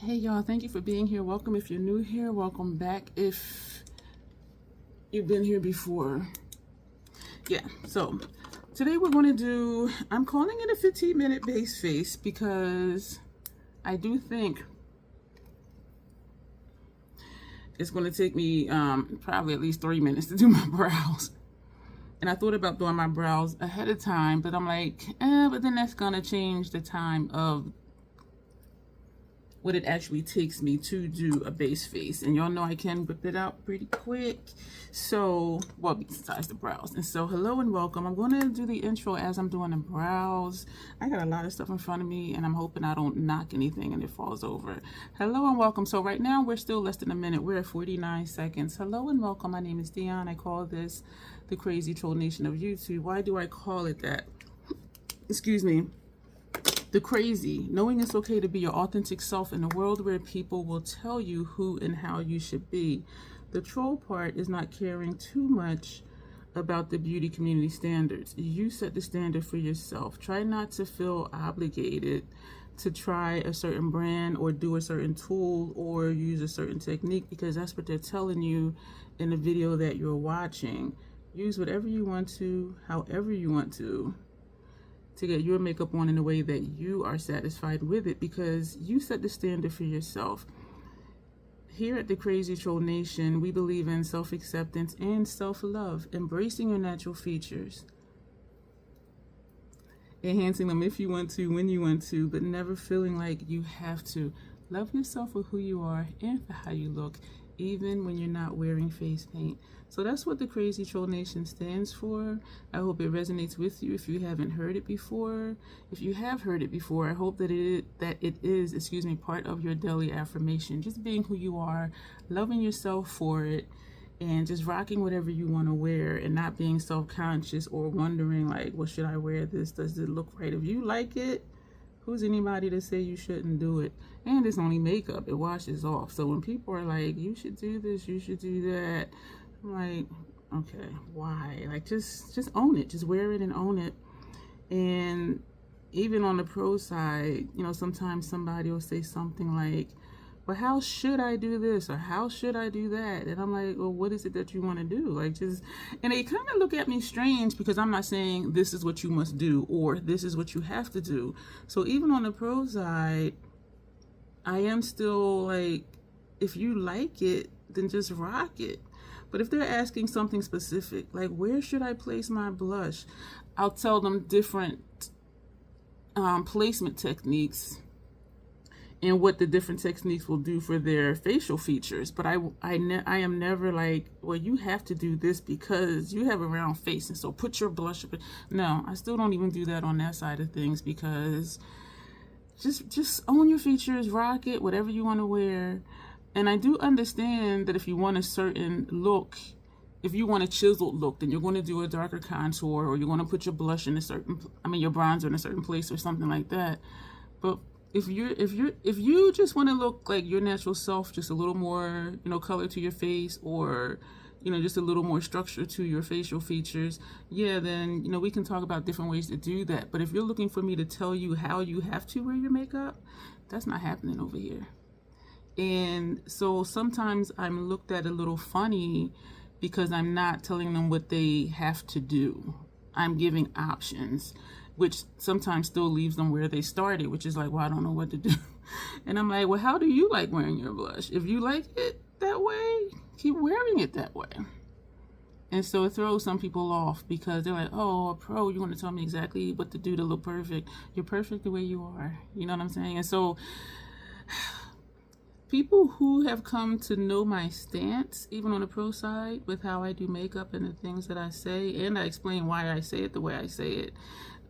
Hey y'all, thank you for being here. Welcome if you're new here. Welcome back if you've been here before. Yeah, so today we're going to do, I'm calling it a 15-minute base face because I do think it's going to take me probably at least 3 minutes to do my brows. And I thought about doing my brows ahead of time, but I'm like, but then that's going to change the time of what it actually takes me to do a base face. And y'all know I can whip it out pretty quick. So, well, besides the brows. And so, hello and welcome. I'm going to do the intro as I'm doing the brows. I got a lot of stuff in front of me and I'm hoping I don't knock anything and it falls over. Hello and welcome. So right now we're still less than a minute. We're at 49 seconds. Hello and welcome. My name is Dion. I call this the Crazy Troll Nation of YouTube. Why do I call it that? Excuse me. The crazy, knowing it's okay to be your authentic self in a world where people will tell you who and how you should be. The troll part is not caring too much about the beauty community standards. You set the standard for yourself. Try not to feel obligated to try a certain brand or do a certain tool or use a certain technique because that's what they're telling you in the video that you're watching. Use whatever you want to, however you want to get your makeup on in a way that you are satisfied with it because you set the standard for yourself. Here at the Crazy Troll Nation, we believe in self-acceptance and self-love, embracing your natural features, enhancing them if you want to, when you want to, but never feeling like you have to. Love yourself for who you are and for how you look, even when you're not wearing face paint. So that's what the Crazy Troll Nation stands for. I hope it resonates with you if you haven't heard it before. If you have heard it before, I hope that it is part of your daily affirmation. Just being who you are, loving yourself for it, and just rocking whatever you want to wear and not being self-conscious or wondering like, well, should I wear this? Does it look right? If you like it, who's anybody to say you shouldn't do it? And it's only makeup. It washes off. So when people are like, you should do this, you should do that, I'm like, okay, why? Like, just own it. Just wear it and own it. And even on the pro side, you know, sometimes somebody will say something like, well, how should I do this? Or how should I do that? And I'm like, well, what is it that you want to do? Like, and they kind of look at me strange because I'm not saying this is what you must do or this is what you have to do. So even on the pro side, I am still like, if you like it, then just rock it. But if they're asking something specific, like where should I place my blush? I'll tell them different placement techniques and what the different techniques will do for their facial features. But I am never like, well, you have to do this because you have a round face and so put your blush up. No, I still don't even do that on that side of things because just own your features, rock it, whatever you want to wear. And I do understand that if you want a certain look, if you want a chiseled look, then you're going to do a darker contour or you're going to put your blush in a certain, your bronzer in a certain place or something like that. But if you just want to look like your natural self, just a little more, color to your face or, just a little more structure to your facial features, yeah, then, we can talk about different ways to do that. But if you're looking for me to tell you how you have to wear your makeup, that's not happening over here. And so sometimes I'm looked at a little funny because I'm not telling them what they have to do. I'm giving options, which sometimes still leaves them where they started, which is like, well, I don't know what to do. And I'm like, well, how do you like wearing your blush? If you like it that way, keep wearing it that way. And so it throws some people off because they're like, oh, a pro, you want to tell me exactly what to do to look perfect. You're perfect the way you are. You know what I'm saying? And so people who have come to know my stance, even on the pro side, with how I do makeup and the things that I say, and I explain why I say it the way I say it,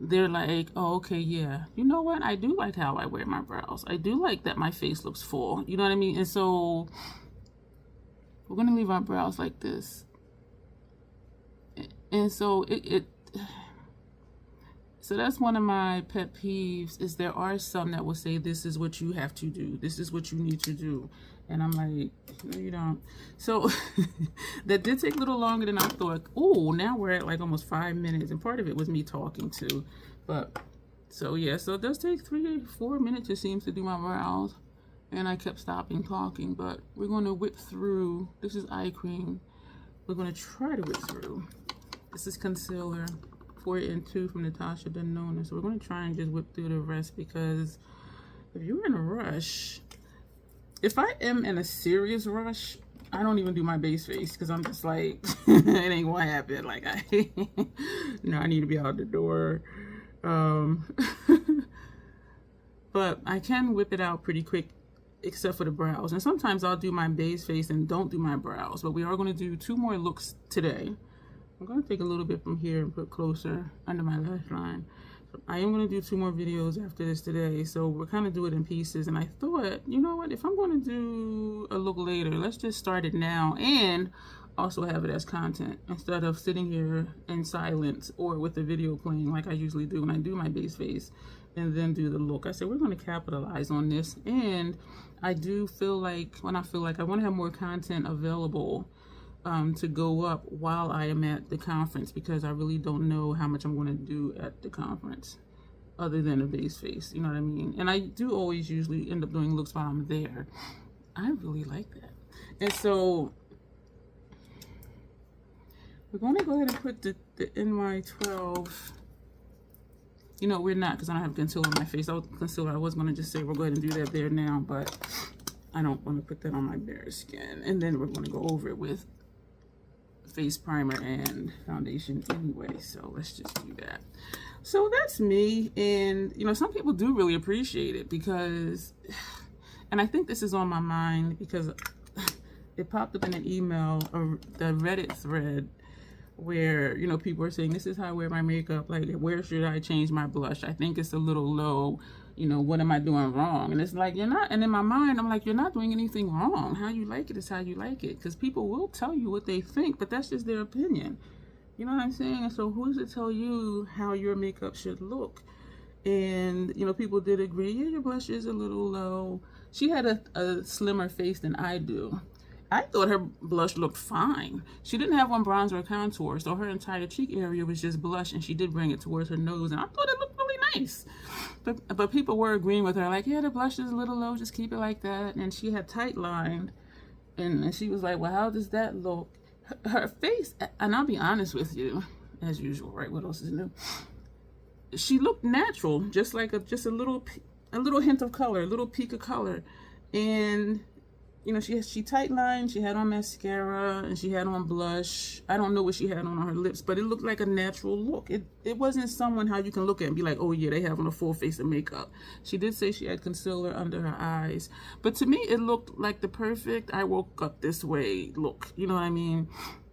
they're like, oh, okay, yeah. You know what? I do like how I wear my brows. I do like that my face looks full. You know what I mean? And so we're going to leave our brows like this. And so so that's one of my pet peeves is there are some that will say this is what you have to do. This is what you need to do. And I'm like, no, you don't. So that did take a little longer than I thought. Oh, now we're at like almost 5 minutes. And part of it was me talking too. But so yeah, so it does take 3 or 4 minutes, it seems, to do my brows. and I kept stopping talking, but we're going to whip through. This is eye cream. We're going to try to whip through. This is concealer, 4 and 2 from Natasha Denona. So we're going to try and just whip through the rest, because if you're in a rush, if I am in a serious rush, I don't even do my base face, because I'm just like, it ain't gonna happen. Like, no, I need to be out the door. But I can whip it out pretty quick, except for the brows. And sometimes I'll do my base face and don't do my brows. But we are going to do 2 more looks today. I'm going to take a little bit from here and put closer under my lash line. So I am going to do 2 more videos after this today. So we're kind of do it in pieces. And I thought, you know what? If I'm going to do a look later, let's just start it now and also have it as content, instead of sitting here in silence or with the video playing like I usually do when I do my base face and then do the look. I said we're going to capitalize on this, and I do feel like, when I feel like I want to have more content available to go up while I am at the conference, because I really don't know how much I'm going to do at the conference other than a base face, you know what I mean? And I do always usually end up doing looks while I'm there. I really like that. And so we're going to go ahead and put the NY12. You know, we're not, because I don't have concealer on my face. I was going to just say we'll go ahead and do that there now, but I don't want to put that on my bare skin. And then we're going to go over it with face primer and foundation anyway. So let's just do that. So that's me. And, you know, some people do really appreciate it, because, and I think this is on my mind because it popped up in an email, the Reddit thread, where, you know, people are saying, this is how I wear my makeup, like, where should I change my blush? I think it's a little low, you know, what am I doing wrong? And it's like, you're not, and in my mind, I'm like, you're not doing anything wrong. How you like it is how you like it, because people will tell you what they think, but that's just their opinion. You know what I'm saying? And so who's to tell you how your makeup should look? And, you know, people did agree, yeah, your blush is a little low. She had a slimmer face than I do. I thought her blush looked fine. She didn't have on bronzer or contour, so her entire cheek area was just blush, and she did bring it towards her nose, and I thought it looked really nice. But people were agreeing with her, like, yeah, the blush is a little low, just keep it like that. And she had tight lined, and she was like, well, how does that look? Her face, and I'll be honest with you, as usual, right? What else is new? She looked natural, just like just a little hint of color, a little peak of color, and you know, she tight lined, she had on mascara, and she had on blush. I don't know what she had on her lips, but it looked like a natural look. It wasn't someone how you can look at and be like, oh yeah, they have on a full face of makeup. She did say she had concealer under her eyes, but to me, it looked like the perfect I woke up this way look. You know what I mean?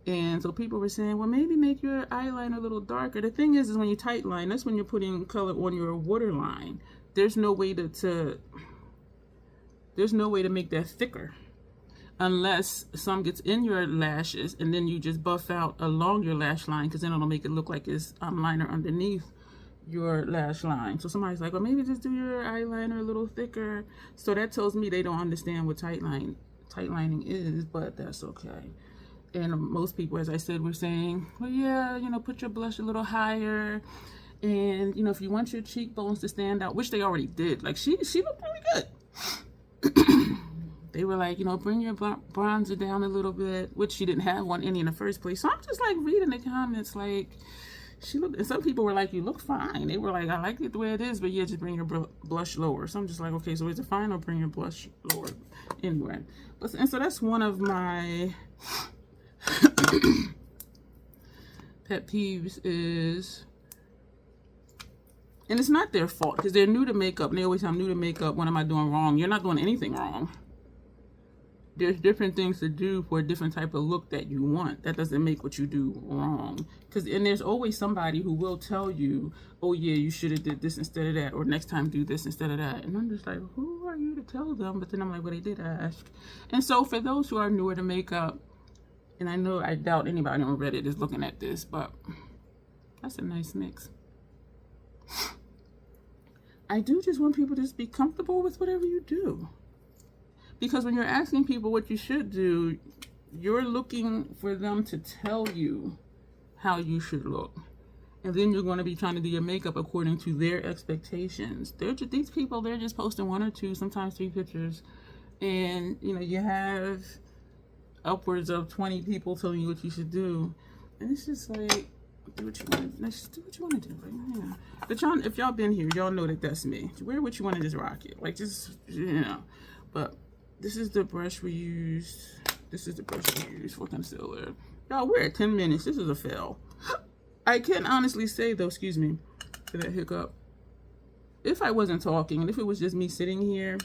And so people were saying, well, maybe make your eyeliner a little darker. The thing is when you tight line, that's when you're putting color on your waterline. There's no way there's no way to make that thicker unless some gets in your lashes, and then you just buff out along your lash line, because then it'll make it look like it's liner underneath your lash line. So somebody's like, well, maybe just do your eyeliner a little thicker. So that tells me they don't understand what tight lining is, but that's okay. And most people, as I said, were saying, well, yeah, you know, put your blush a little higher. And, you know, if you want your cheekbones to stand out, which they already did, like she looked really good. They were like, you know, bring your bronzer down a little bit, which she didn't have one any in the first place. So I'm just like reading the comments, like, she looked, and some people were like, you look fine. They were like, I like it the way it is, but yeah, just bring your blush lower. So I'm just like, okay, so is it fine or bring your blush lower? Anyway, and so that's one of my pet peeves is, and it's not their fault because they're new to makeup, and they always say, I'm new to makeup, what am I doing wrong? You're not doing anything wrong. There's different things to do for a different type of look that you want. That doesn't make what you do wrong. And there's always somebody who will tell you, oh yeah, you should have did this instead of that, or next time do this instead of that. And I'm just like, who are you to tell them? But then I'm like, well, they did ask. And so for those who are newer to makeup, and I doubt anybody on Reddit is looking at this, but that's a nice mix. I do just want people to just be comfortable with whatever you do. Because when you're asking people what you should do, you're looking for them to tell you how you should look. And then you're going to be trying to do your makeup according to their expectations. These people, they're just posting 1 or 2, sometimes 3 pictures. and you know, you have upwards of 20 people telling you what you should do, and it's just like, do what you want. Let's do what you want to do. Like, yeah. But y'all, if y'all been here, y'all know that that's me. Wear what you want to just rock it. Like, just, you know. But this is the brush we used. This is the brush we used for concealer. Y'all, we're at 10 minutes. This is a fail. I can honestly say, though, excuse me for that hiccup, if I wasn't talking and if it was just me sitting here,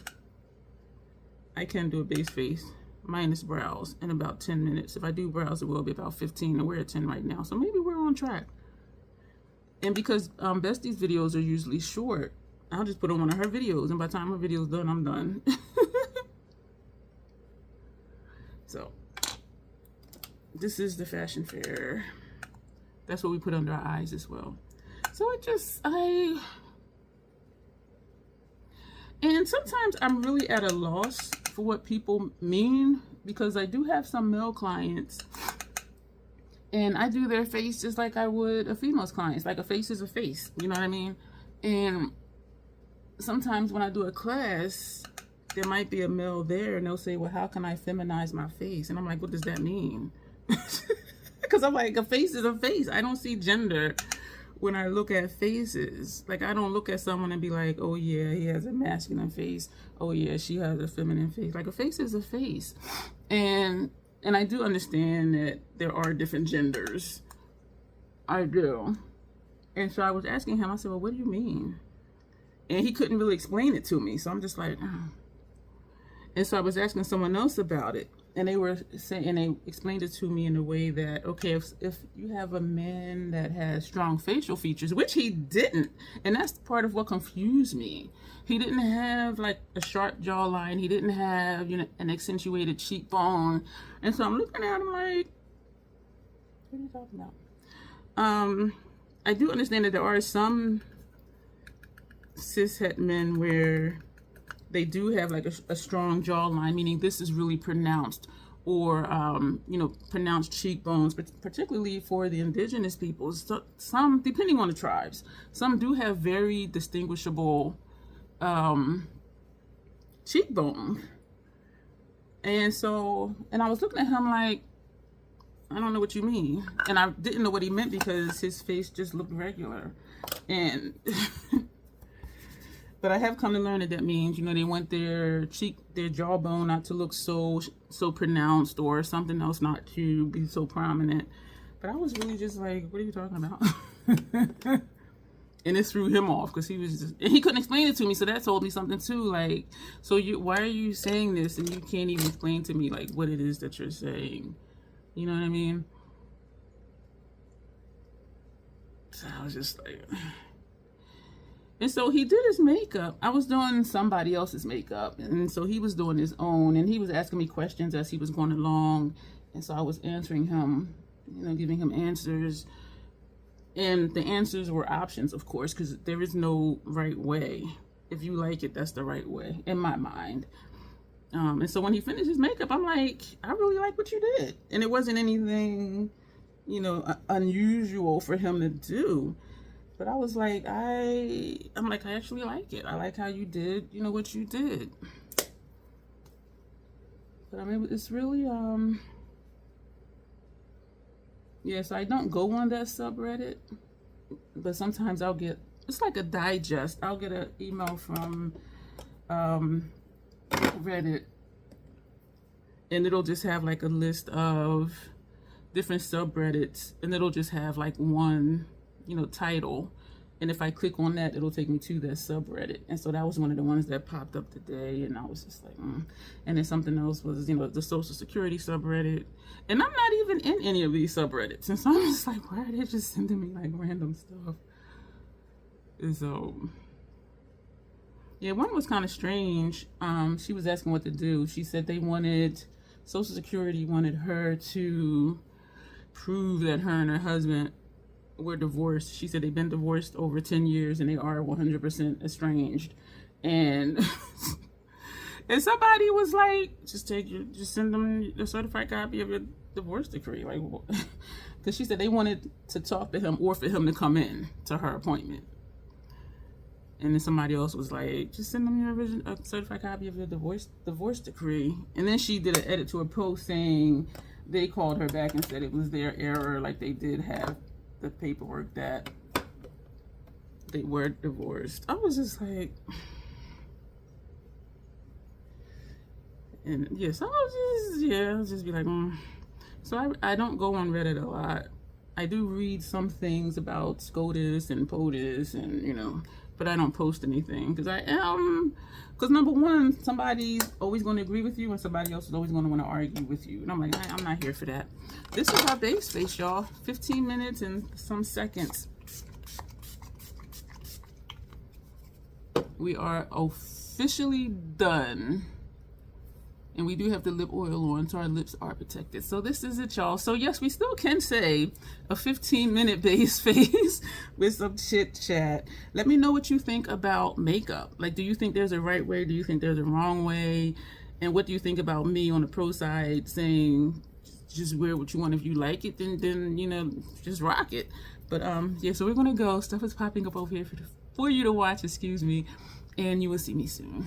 I can do a base face minus brows in about 10 minutes. If I do brows, it will be about 15, and we're at 10 right now. So maybe we're on track. And because Bestie's videos are usually short, I'll just put on one of her videos, and by the time her video's done, I'm done. So, this is the fashion fair. That's what we put under our eyes as well. So and sometimes I'm really at a loss for what people mean, because I do have some male clients and I do their face just like I would a female's clients. Like, a face is a face, you know what I mean? And sometimes when I do a class, there might be a male there and they'll say, well, how can I feminize my face? And I'm like, what does that mean? Because I'm like, a face is a face. I don't see gender when I look at faces. Like, I don't look at someone and be like, oh yeah, he has a masculine face. Oh yeah, she has a feminine face. Like, a face is a face. And I do understand that there are different genders. I do. And so I was asking him, I said, well, what do you mean? And he couldn't really explain it to me. So I'm just like, oh. And so I was asking someone else about it. And they were saying, and they explained it to me in a way that, okay, if you have a man that has strong facial features, which he didn't, and that's part of what confused me. He didn't have like a sharp jawline. He didn't have, you know, an accentuated cheekbone. And so I'm looking at him like, what are you talking about? I do understand that there are some cishet men where they do have like a strong jawline, meaning this is really pronounced, or you know, pronounced cheekbones, but particularly for the indigenous peoples. So, some, depending on the tribes, some do have very distinguishable cheekbone. And so, and I was looking at him like, I don't know what you mean. And I didn't know what he meant because his face just looked regular. And but I have come to learn that means, you know, they want their jawbone not to look so pronounced, or something else not to be so prominent. But I was really just like, what are you talking about? And it threw him off, because he was just, and he couldn't explain it to me. So that told me something too. Like, so why are you saying this and you can't even explain to me like what it is that you're saying? You know what I mean? So I was just like, and so he did his makeup. I was doing somebody else's makeup, and so he was doing his own, and he was asking me questions as he was going along, and so I was answering him, you know, giving him answers. And the answers were options, of course, because there is no right way. If you like it, that's the right way, in my mind. And so when he finished his makeup, I'm like, I really like what you did. And it wasn't anything, you know, unusual for him to do. But I was like, I'm like, I actually like it. I like how you did, you know, what you did. But I mean, it's really, yes, I don't go on that subreddit, but sometimes I'll get, it's like a digest. I'll get an email from Reddit, and it'll just have like a list of different subreddits, and it'll just have like one, you know, title, and if I click on that, it'll take me to that subreddit. And so that was one of the ones that popped up today, and I was just like, And then something else was, you know, the Social Security subreddit, and I'm not even in any of these subreddits, and so I'm just like, why are they just sending me like random stuff? And so, yeah, one was kind of strange. She was asking what to do. She said they wanted, Social Security wanted her to prove that her and her husband were divorced. She said they've been divorced over 10 years and they are 100% estranged. And and somebody was like, just send them a certified copy of your divorce decree. Like, because she said they wanted to talk to him or for him to come in to her appointment. And then somebody else was like, just send them your original, a certified copy of your divorce decree. And then she did an edit to a post saying they called her back and said it was their error, like they did have the paperwork that they were divorced. I was just like, and yes, I was just be like, So I don't go on Reddit a lot. I do read some things about SCOTUS and POTUS and, you know, but I don't post anything because number one, somebody's always going to agree with you and somebody else is always going to want to argue with you. And I'm like, I'm not here for that. This is our base face, y'all. 15 minutes and some seconds. We are officially done. And we do have the lip oil on, so our lips are protected. So this is it, y'all. So yes, we still can say a 15-minute base face with some chit chat. Let me know what you think about makeup. Like, do you think there's a right way? Do you think there's a wrong way? And what do you think about me on the pro side saying just wear what you want? If you like it, then you know, just rock it. But yeah, so we're gonna go. Stuff is popping up over here for you to watch, excuse me, and you will see me soon.